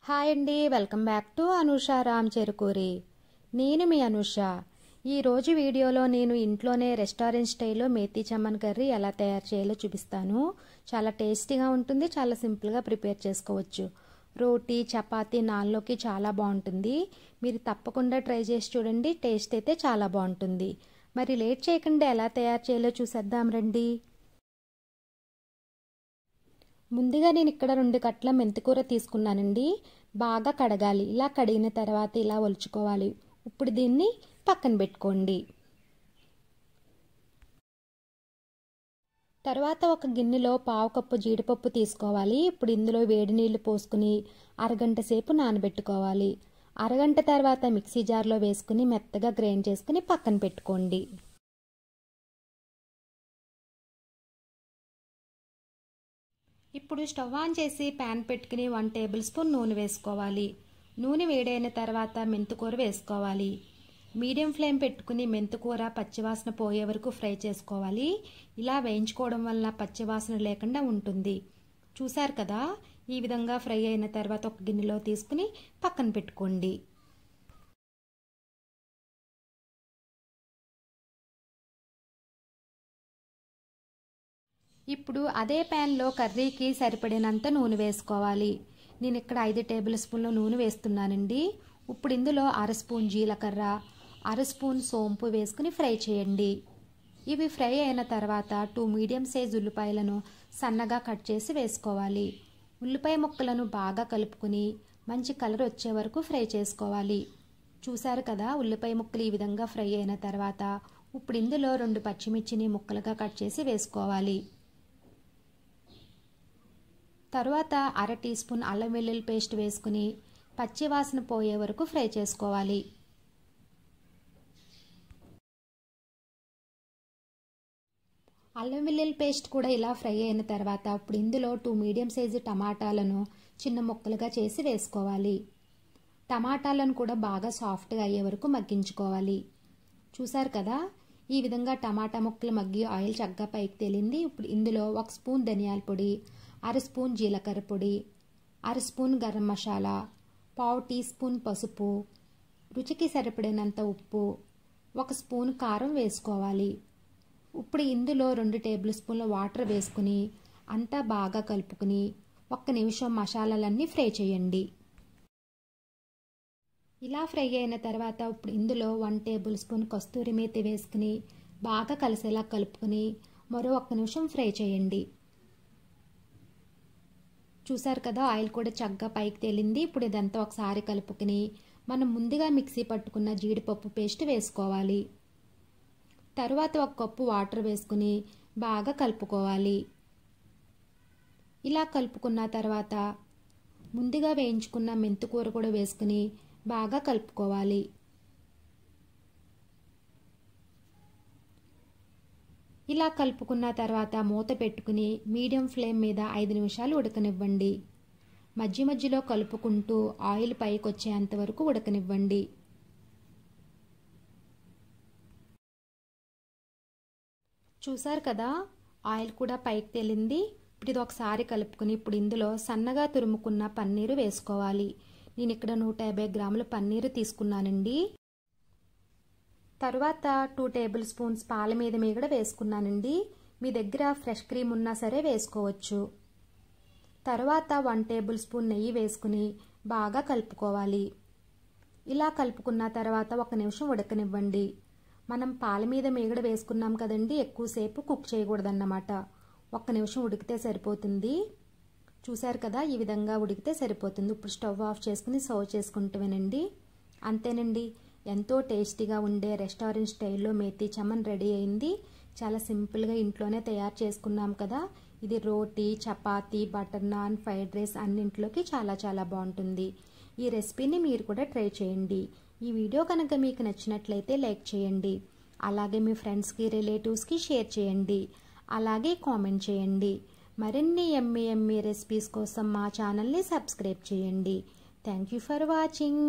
Hi అండి, welcome back to Anusha Ram Cherukuri. నేను మీ అనుష. ఈరోజు వీడియోలో నేను ఇంట్లోనే రెస్టారెంట్ స్టైల్లో మేతి చమ్మన్ కర్రీ ఎలా తయారు చేయాలో చూపిస్తాను. చాలా టేస్టీగా ఉంటుంది, చాలా సింపుల్గా ప్రిపేర్ చేసుకోవచ్చు. రోటీ, చపాతీ, నాన్లోకి చాలా బాగుంటుంది. మీరు తప్పకుండా ట్రై చేసి చూడండి, టేస్ట్ అయితే చాలా బాగుంటుంది. మరి లేట్ చేయకుండా ఎలా తయారు చేయాలో చూసేద్దాం రండి. ముందుగా నేను ఇక్కడ 2 కట్ల మెంతికూర తీసుకున్నానండి. బాగా కడగాలి. ఇలా కడిగిన తర్వాత ఇలా ఒలుచుకోవాలి. ఇప్పుడు దీన్ని పక్కన పెట్టుకోండి. తర్వాత ఒక గిన్నెలో 1/2 కప్పు జీడిపప్పు తీసుకోవాలి. ఇప్పుడు ఇందులో వేడి నీళ్లు పోసుకుని అరగంట సేపు నానబెట్టుకోవాలి. అరగంట తర్వాత మిక్సీ జార్లో వేసుకుని మెత్తగా గ్రైండ్ చేసుకుని పక్కన పెట్టుకోండి. ఇప్పుడు స్టవ్ ఆన్ చేసి ప్యాన్ పెట్టుకుని 1 టేబుల్ స్పూన్ నూనె వేసుకోవాలి. నూనె వేడైన తర్వాత మెంతికూర వేసుకోవాలి. మీడియం ఫ్లేమ్ పెట్టుకుని మెంతికూర పచ్చివాసన పోయే వరకు ఫ్రై చేసుకోవాలి. ఇలా వేయించుకోవడం వల్ల పచ్చివాసన లేకుండా ఉంటుంది. చూసారు కదా, ఈ విధంగా ఫ్రై అయిన తర్వాత ఒక గిన్నెలో తీసుకుని పక్కన పెట్టుకోండి. ఇప్పుడు అదే ప్యాన్లో కర్రీకి సరిపడినంత నూనె వేసుకోవాలి. నేను ఇక్కడ 5 టేబుల్ స్పూన్ల నూనె వేస్తున్నానండి. ఇప్పుడు ఇందులో 1/2 స్పూన్ జీలకర్ర, 1/2 స్పూన్ సోంపు వేసుకుని ఫ్రై చేయండి. ఇవి ఫ్రై అయిన తర్వాత 2 మీడియం సైజ్ ఉల్లిపాయలను సన్నగా కట్ చేసి వేసుకోవాలి. ఉల్లిపాయ ముక్కలను బాగా కలుపుకుని మంచి కలర్ వచ్చే వరకు ఫ్రై చేసుకోవాలి. చూసారు కదా, ఉల్లిపాయ ముక్కలు ఈ విధంగా ఫ్రై అయిన తర్వాత ఇప్పుడు ఇందులో 2 పచ్చిమిర్చిని ముక్కలుగా కట్ చేసి వేసుకోవాలి. తరువాత 1/2 టీ స్పూన్ అల్లం వెల్లుల్లి పేస్ట్ వేసుకుని పచ్చి వాసన పోయే వరకు ఫ్రై చేసుకోవాలి. అల్లం వెల్లుల్లి పేస్ట్ కూడా ఇలా ఫ్రై అయిన తర్వాత ఇప్పుడు ఇందులో 2 మీడియం సైజు టమాటాలను చిన్న ముక్కలుగా చేసి వేసుకోవాలి. టమాటాలను కూడా బాగా సాఫ్ట్గా అయ్యే వరకు మగ్గించుకోవాలి. చూసారు కదా, ఈ విధంగా టమాటా ముక్కలు మగ్గి ఆయిల్ చక్కగా పైకి తేలింది. ఇప్పుడు ఇందులో 1 స్పూన్ ధనియాల పొడి, 1/2 స్పూన్ జీలకర్ర పొడి, 1/2 spoon garam masala, 1/2 teaspoon పసుపు, రుచికి సరిపడినంత ఉప్పు, 1 స్పూన్ కారం వేసుకోవాలి. ఇప్పుడు ఇందులో 2 టేబుల్ స్పూన్ల వాటర్ వేసుకుని అంతా బాగా కలుపుకుని 1 నిమిషం మసాలాలన్నీ ఫ్రై చేయండి. ఇలా ఫ్రై అయిన తర్వాత ఇప్పుడు ఇందులో 1 టేబుల్ స్పూన్ కస్తూరి మేతి వేసుకుని బాగా కలిసేలా కలుపుకుని మరో 1 నిమిషం ఫ్రై చేయండి. చూసారు కదా, ఆయిల్ కూడా చక్కగా పైకి తేలింది. ఇప్పుడు ఇదంతా ఒకసారి కలుపుకుని మనం ముందుగా మిక్సీ పట్టుకున్న జీడిపప్పు పేస్ట్ వేసుకోవాలి. తరువాత 1 కప్పు వాటర్ వేసుకుని బాగా కలుపుకోవాలి. ఇలా కలుపుకున్న తర్వాత ముందుగా వేయించుకున్న మెంతికూర కూడా వేసుకుని బాగా కలుపుకోవాలి. ఇలా కలుపుకున్న తర్వాత మూత పెట్టుకుని మీడియం ఫ్లేమ్ మీద 5 నిమిషాలు ఉడకనివ్వండి. మధ్య మధ్యలో కలుపుకుంటూ ఆయిల్ పైకి వచ్చేంత వరకు ఉడకనివ్వండి. చూసారు కదా, ఆయిల్ కూడా పైకి తేలింది. ఇప్పుడు ఇది ఒకసారి కలుపుకుని ఇప్పుడు ఇందులో సన్నగా తురుముకున్న పన్నీరు వేసుకోవాలి. నేను ఇక్కడ 150 గ్రాముల పన్నీరు తీసుకున్నానండి. తరువాత 2 టేబుల్ స్పూన్స్ పాల మీద మీగడ వేసుకున్నానండి. మీ దగ్గర ఫ్రెష్ క్రీమ్ ఉన్నా సరే వేసుకోవచ్చు. తర్వాత 1 టేబుల్ స్పూన్ నెయ్యి వేసుకుని బాగా కలుపుకోవాలి. ఇలా కలుపుకున్న తర్వాత 1 నిమిషం ఉడకనివ్వండి. మనం పాల మీద మీగడ వేసుకున్నాం కదండి, ఎక్కువసేపు కుక్ చేయకూడదన్నమాట. 1 నిమిషం ఉడికితే సరిపోతుంది. చూసారు కదా, ఈ విధంగా ఉడికితే సరిపోతుంది. ఇప్పుడు స్టవ్ ఆఫ్ చేసుకుని సర్వ్ చేసుకుంటామేనండి. అంతేనండి, ఎంతో టేస్టీగా ఉండే రెస్టారెంట్ స్టైల్లో మేతి చమ్మన్ రెడీ అయింది. చాలా సింపుల్గా ఇంట్లోనే తయారు చేసుకున్నాం కదా. ఇది రోటీ, చపాతీ, బటర్ నాన్, ఫ్రైడ్ రైస్ అన్నింటిలోకి చాలా చాలా బాగుంటుంది. ఈ రెసిపీని మీరు కూడా ట్రై చేయండి. ఈ వీడియో కనుక మీకు నచ్చినట్లయితే లైక్ చేయండి. అలాగే మీ ఫ్రెండ్స్కి, రిలేటివ్స్కి షేర్ చేయండి. అలాగే కామెంట్ చేయండి. మరిన్ని యమ్మీ రెసిపీస్ కోసం మా ఛానల్ని సబ్స్క్రైబ్ చేయండి. Thank you for watching.